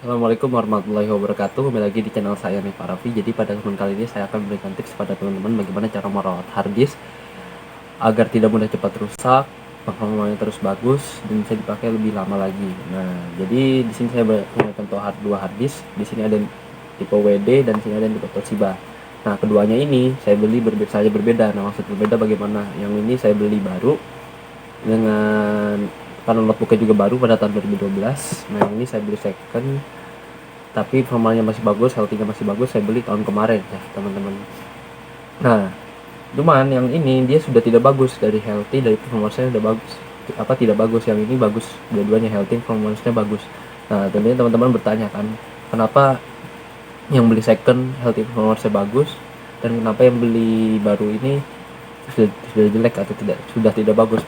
Assalamualaikum warahmatullahi wabarakatuh. Kembali lagi di channel saya nih Pak Raffi. Jadi pada kesempatan kali ini saya akan memberikan tips kepada teman-teman bagaimana cara merawat hard disk agar tidak mudah cepat rusak, performanya terus bagus dan bisa dipakai lebih lama lagi. Nah, jadi di sini saya punya contoh dua hard disk. Di sini ada tipe WD dan di sini ada yang tipe Toshiba. Nah, keduanya ini saya beli berbeda. Nah, maksud berbeda bagaimana? Yang ini saya beli baru dengan karena notebooknya juga baru pada tahun 2012. Nah, yang ini saya beli second tapi performanya masih bagus, healthy-nya masih bagus, saya beli tahun kemarin ya teman-teman. Nah, cuman yang ini dia sudah tidak bagus dari healthy, dari performanya udah bagus. Apa tidak bagus, yang ini bagus, dua-duanya healthy, performanya bagus. Nah, tentunya teman-teman bertanya kan, kenapa yang beli second healthy performanya bagus dan kenapa yang beli baru ini sudah jelek atau sudah tidak bagus.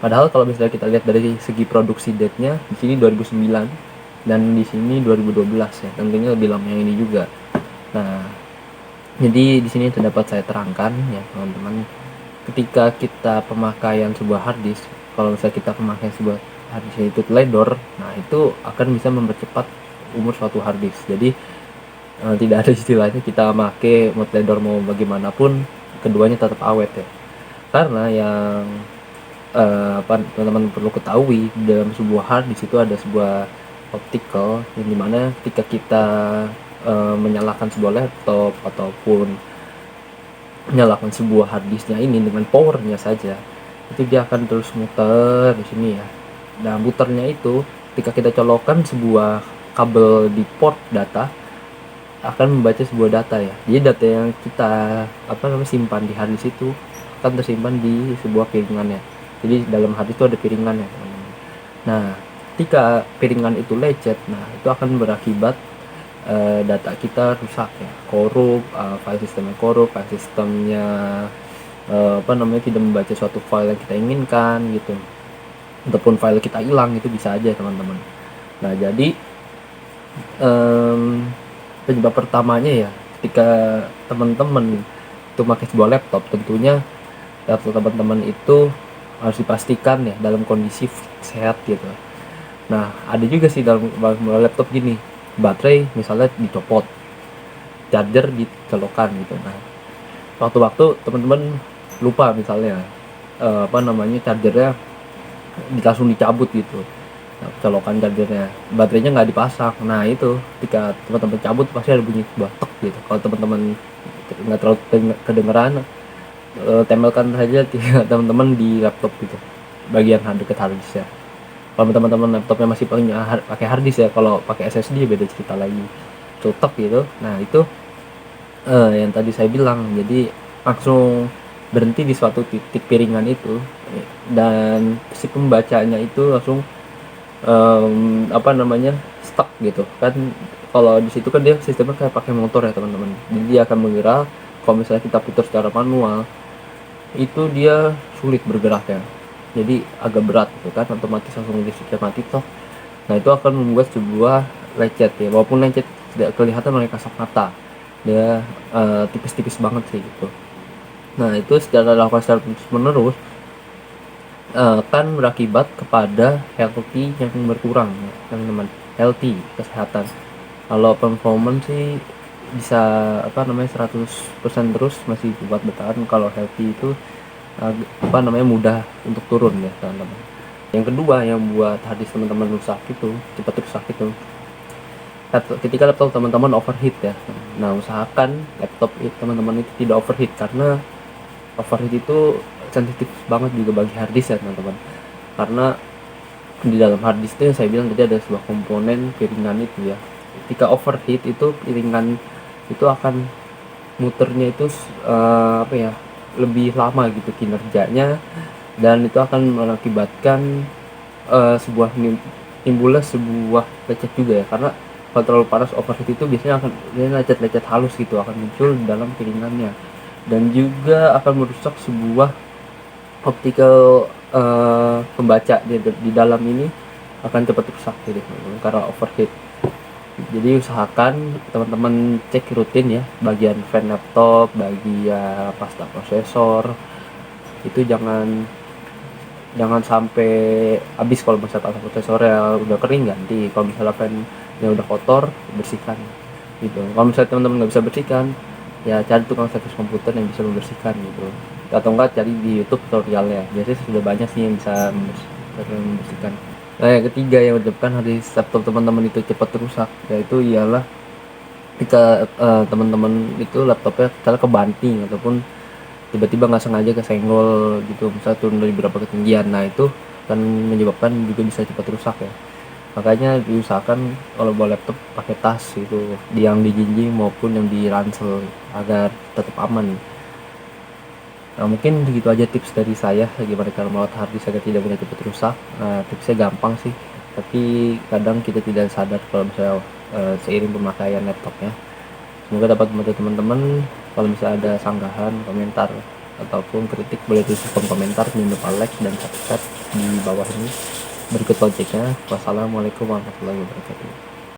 Padahal kalau misalnya kita lihat dari segi produksi date-nya, di sini 2009 dan di sini 2012 ya, tentunya lebih lama yang ini juga. Nah, jadi di sini terdapat saya terangkan ya teman-teman, ketika kita pemakaian sebuah hard disk, kalau misalnya kita pemakaian sebuah hard disk itu teledor, nah itu akan bisa mempercepat umur suatu hard disk. Jadi tidak ada istilahnya kita pakai mau teledor mau bagaimanapun, keduanya tetap awet ya. Karena yang apa teman-teman perlu ketahui, dalam sebuah hard disk itu ada sebuah optical yang dimana ketika kita menyalakan sebuah laptop ataupun menyalakan sebuah hard disknya ini dengan powernya saja, itu dia akan terus muter di sini ya. Nah, muternya itu ketika kita colokkan sebuah kabel di port data akan membaca sebuah data ya. Jadi data yang kita simpan di hard disk itu akan tersimpan di sebuah piringan ya. Jadi dalam hard disk itu ada piringan ya teman-teman. Nah, ketika piringan itu lecet, nah itu akan berakibat data kita rusak ya, korup, file sistemnya korup, file sistemnya tidak membaca suatu file yang kita inginkan gitu, ataupun file kita hilang, itu bisa aja teman-teman. Nah, jadi penyebab pertamanya ya, ketika teman-teman itu pakai sebuah laptop, tentunya laptop teman-teman itu harus dipastikan ya dalam kondisi sehat gitu. Nah, ada juga sih dalam laptop gini, baterai misalnya dicopot, charger dicolokan gitu. Nah, waktu-waktu teman-teman lupa misalnya chargernya langsung dicabut gitu. Nah, colokan chargernya, baterainya nggak dipasang. Nah, itu ketika teman-teman cabut pasti ada bunyi batek gitu. Kalau teman-teman nggak terlalu kedengeran, tempelkan saja teman-teman di laptop gitu, bagian dekat hard disk ya. Kalau teman-teman laptopnya masih pakai hard disk ya, kalau pakai SSD beda cerita lagi, cetok gitu. Nah, itu yang tadi saya bilang, jadi langsung berhenti di suatu titik piringan itu, dan si pembacanya itu langsung stuck gitu kan. Kalau di situ kan dia sistemnya kayak pakai motor ya teman-teman, jadi dia akan menggerak. Kalau misalnya kita putar secara manual, itu dia sulit bergerak ya, jadi agak berat gitu kan, otomatis langsung listriknya mati toh. Nah, itu akan membuat sebuah lecet ya, walaupun lecet tidak kelihatan oleh kasat mata, dia tipis-tipis banget sih gitu. Nah, itu secara dilakukan secara terus menerus kan berakibat kepada healthy yang berkurang ya teman-teman, healthy kesehatan. Kalau performance sih bisa 100% terus masih buat bertahan. Kalau healthy itu mudah untuk turun ya teman-teman. Yang kedua yang buat hadis teman-teman rusak itu, cepat rusak itu, ketika laptop teman-teman overheat ya. Nah, usahakan laptop teman-teman itu tidak overheat, karena overheat itu sensitif banget juga bagi hard disk ya teman-teman. Karena di dalam hard disk itu yang saya bilang tadi ada sebuah komponen piringan itu ya. Ketika overheat itu piringan itu akan muternya itu lebih lama gitu kinerjanya, dan itu akan mengakibatkan timbulnya sebuah lecet juga ya. Karena kalau terlalu panas overheat itu biasanya akan lecet-lecet halus gitu akan muncul dalam piringannya, dan juga akan merusak sebuah optical pembaca di dalam ini, akan cepat rusak gitu karena overheat. Jadi usahakan teman-teman cek rutin ya bagian fan laptop, bagian pasta prosesor, itu jangan sampai habis. Kalau misalnya pasta prosesornya udah kering, ganti. Kalau misalnya fan yang udah kotor bersihkan gitu. Kalau misalnya teman-teman nggak bisa bersihkan, ya cari tukang servis komputer yang bisa membersihkan gitu, atau enggak cari di YouTube tutorialnya, biasanya sudah banyak sih yang bisa membersihkan. Nah, yang ketiga yang menyebabkan hari laptop teman-teman itu cepat rusak, yaitu ialah ketika teman-teman itu laptopnya misalnya kebanting ataupun tiba-tiba nggak sengaja kesenggol gitu, misalnya turun dari beberapa ketinggian, nah itu kan menyebabkan juga bisa cepat rusak ya. Makanya diusahakan kalau bawa laptop pakai tas itu, yang dijinjing maupun yang di ransel agar tetap aman. Nah, mungkin begitu aja tips dari saya gimana cara merawat harddisk agar tidak mudah cepat rusak. Nah, tipsnya gampang sih, tapi kadang kita tidak sadar kalau misalnya seiring pemakaian laptopnya. Semoga dapat membantu teman-teman. Kalau misalnya ada sanggahan, komentar ataupun kritik, boleh tulis di kolom komentar. Jangan lupa like dan subscribe di bawah ini. Berikut loncengnya. Wassalamualaikum warahmatullahi wabarakatuh.